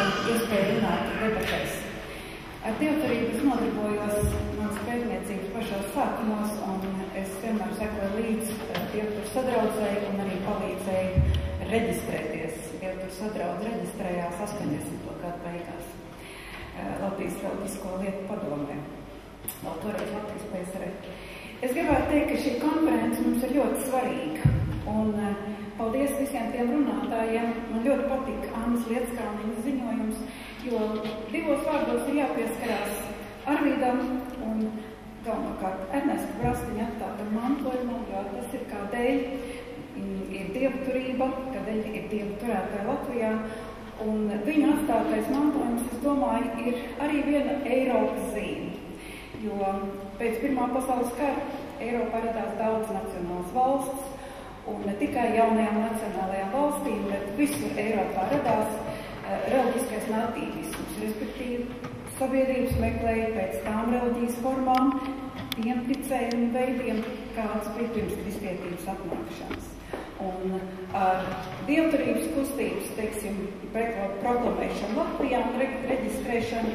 iespēju runāt debatēs. Ar dievturību es nodarbojos manas pētniecības pašos sākumos, un es vienmēr sekoju līdz dievturu sadraudzēji un arī palīdzēju reģistrēties. Dievturu sadraudze reģistrējās 80. gadu beigās Latvijas Reliģisko lietu padomē. Vēl toreiz Latvijas PSR. Es gribētu teikt, ka šī konference mums ir ļoti svarīga. Un paldies visiem tiem runātājiem. Man ļoti patika Annas Lietskalniņas ziņojums, jo divos vārdos ir jāpieskarās Arvīdam un galvenokārt Ernesta Brastiņa atstātam mantojumam, jo tas ir kādēļ ir dievturība, kādēļ ir dievturētāji Latvijā. Un viņa atstātais mantojums, es domāju, ir arī viena Eiropas zīme. Jo pēc Pirmā pasaules kara Eiropā radās daudz nacionālas valsts, un ne tikai jaunajām nacionālajām valstīm, bet visur Eiropā radās reliģiskais natīvisms, respektīvi sabiedrības meklēja pēc tām reliģijas formām, tiem ticējumu veidiem, kāds bija pirms kristietības atnākšanas. Un ar dievturības kustības, teiksim, proklamēšanu Latvijā un reģistrēšanu,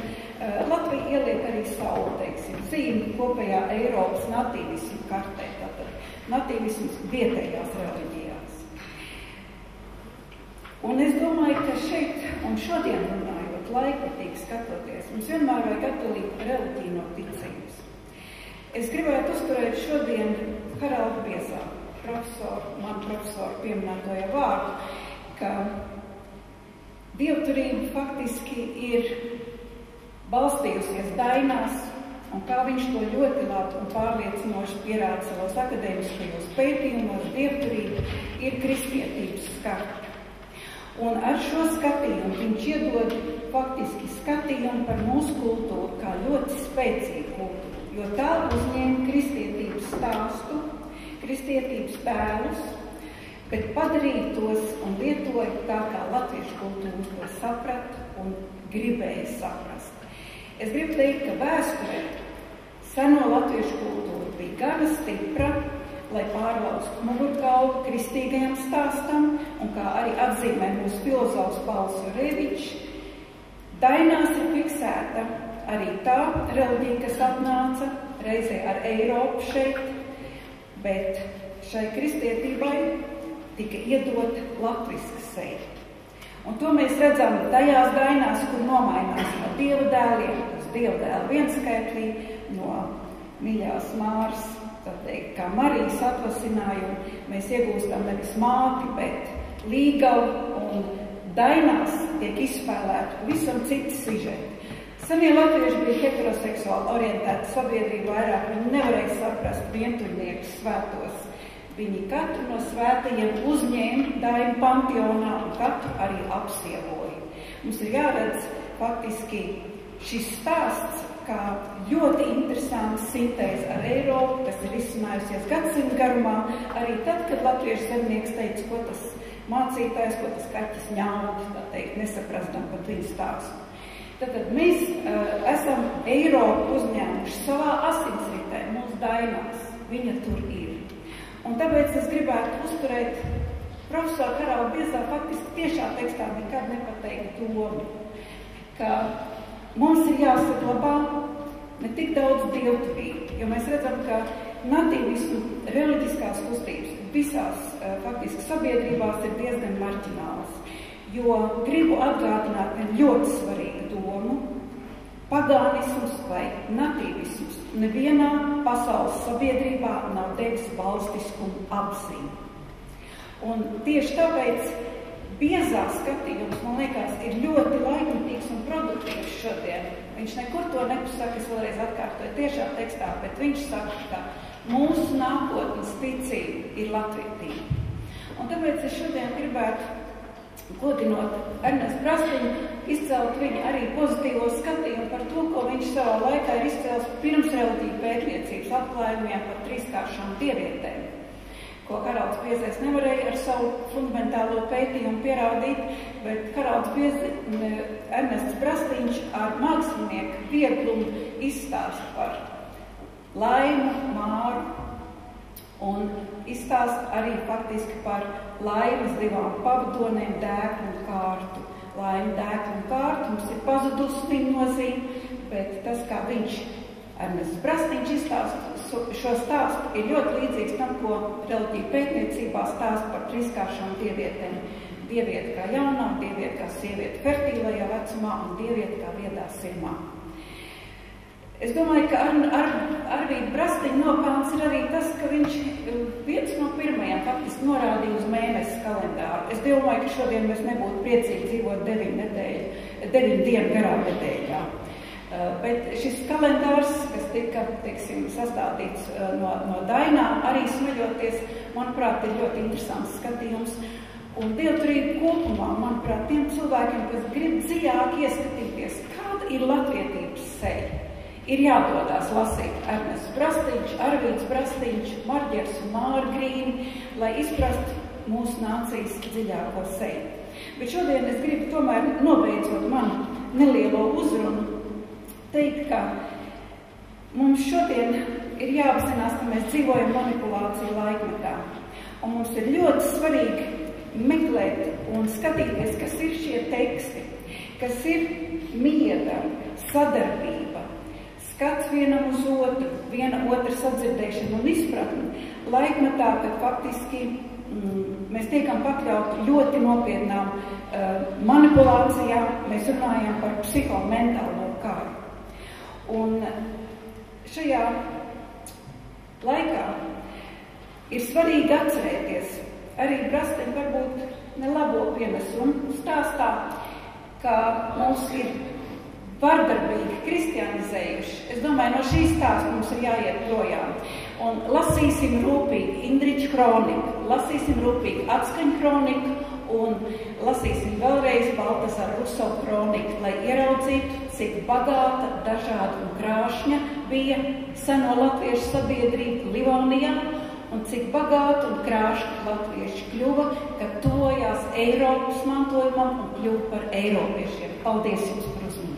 Latvija ieliek arī savu, teiksim, zīmi kopējā Eiropas natīvismu kartē, tātad natīvisms vietējās reliģijās. Un es domāju, ka šeit un šodien runājot, laikmetīgi skatoties, mums vienmēr vajag atdalīt reliģiju no ticības. Es gribētu uzturēt šodien Haraldu Biezāku, manu profesoru pieminētoja vārdu, ka dievturība faktiski ir balstījusies dainās, un kā viņš to ļoti labi un pārliecinoši pierāda savos akadēmiskajos pētījumos, dievturība ir kristietības skata. Un ar šo skatījumu viņš iedod faktiski skatījumu par mūsu kultūru kā ļoti spēcīgu kultūru, jo tā uzņēma kristietības stāstu, kristietības tēlus, bet padarīja tos un lietoja tā, kā latviešu kultūru to saprat un gribēja saprast. Es gribu teikt, ka vēsturē seno latviešu kultūra bija gana stipra, lai pārlaustu mugurkaulu kristīgajam stāstam, un kā arī atzīmē mūsu filozofs Pauls Jurevičs, dainās ir fiksēta arī tā reliģija, kas atnāca reizē ar Eiropu šeit, bet šai kristietībai tika iedot latviska seja. Un to mēs redzam tajās dainās, kur nomainās no dieva dēliem uz dieva dēla vienskaitlī, no mīļās Māras, tā teikt, kā Marijas atvasinājumu, mēs iegūstam nevis māti, bet līgavu, un dainās tiek izspēlēti visam citi sižeti. Senie latvieši bija heteroseksuāli orientēti sabiedrību vairāk, viņi nevarēja saprast vientuļniekus svētos. Viņi katru no svētajiem uzņēma dainu panteonā un katru arī apsievoja. Mums ir jāredz faktiski šis stāsts kā ļoti interesants sintēze ar Eiropu, kas ir izcinājusies gadsimtu garumā, arī tad, kad latviešu zemnieks teica, ko tas mācītājs, ko tas kaķis ņaudi, tā teikt, nesaprastam pat viņu stāstu. Tātad mēs esam Eiropu uzņēmuši savā asinsritē, mūsu dainās, viņa tur ir. Un tāpēc es gribētu uzturēt profesoru Haraldu Biezāku faktiski tiešā tekstā nekad nepateikt domu, ka mums ir jāsaglabā ne tik daudz dievturību, jo mēs redzam, ka natīvismu reliģiskās kustības visās faktiski sabiedrībās ir diezgan marģinālas. Jo gribu atgādināt vienu ļoti svarīgu domu, pagānisms vai natīvisms nevienā pasaules sabiedrībā nav devis valstiskumu apziņu. Un tieši tāpēc Biezā skatījums, man liekas, ir ļoti laikmetīgs un produktīvs šodien. Viņš nekur to nepasaka, es vēlreiz atkārtoju tiešā tekstā, bet viņš saka, ka mūsu nākotnes ticība ir latvietība. Un tāpēc es šodien gribētu godinot Ernestu Brastiņu, izcelt viņa arī pozitīvo skatījumu par to, ko viņš savā laikā ir izcēlis pirms reliģiju pētniecības atklājumiem par trīskāršām dievietēm, ko Haralds Biezais nevarēja ar savu fundamentālo pētījumu pierādīt, bet Ernests Brastiņš ar mākslinieku vieglumu izstāsta par Laimu, Māru un izstāsta arī faktiski par Laimas divām pavadonēm, Dēklu un Kārtu. Laima, Dēklu un Kārtu mums ir pazudusi viņa nozīme, bet tas, kā viņš Ernests Brastīņš izstāsta šo stāstu, ir ļoti līdzīgs tam, ko reliģija pētniecībā stāsta par trīskāršām dievietēm. Dieviete kā jaunā, dieviete kā sieviete fertīlajā vecumā un dieviete kā viedā siemā. Es domāju, ka Arvīda Brastīņa nopelns ir arī tas, ka viņš viens no pirmajiem faktiski norādīja uz mēnesi kalendāru. Es domāju, ka šodien mēs nebūtu priecīgi dzīvot 9 dienu garā nedēļā. Bet šis kalendārs, kas tika, teiksim, sastādīts no Dainām, arī smeļoties, manuprāt, ir ļoti interesants skatījums. Un dievturība kopumā, manuprāt, tiem cilvēkiem, kas grib dziļāk ieskatīties, kāda ir latvietības seja, ir jādodās lasīt Ernests Brastīņš, Arvīds Brastīņš, Marģers un Māra Grīni, lai izprastu mūsu nācijas dziļāko seju. Bet šodien es gribu tomēr nobeidzot manu nelielo uzrunu, teikt, ka mums šodien ir jāapzinās, ka mēs dzīvojam manipulāciju laikmetā. Un mums ir ļoti svarīgi meklēt un skatīties, kas ir šie teksti, kas ir miera, sadarbība, skats vienam uz otru, viena otra sadzirdēšana un izpratne laikmetā, kad faktiski mēs tiekam pakļauti ļoti nopietnām manipulācijām, mēs runājam par psihomentālo karu. Un šajā laikā ir svarīgi atcerēties arī Brastīņa varbūt nelabo pienesumu stāstā, ka mums ir vardarbīgi kristianizējuši. Es domāju, no šīs stāsta mums ir jāiet projām. Un lasīsim rūpīgi Indriča kroniku, lasīsim rūpīgi Atskaņu kroniku un lasīsim vēlreiz Baltazara Russova kroniku, lai ieraudzītu, cik bagāta, dažāda un krāšņa bija seno latviešu sabiedrība Livonijā un cik bagāta un krāšņa latvieši kļuva, kad tojās Eiropas mantojumam un kļuva par eiropiešiem. Paldies jums par uzmanību!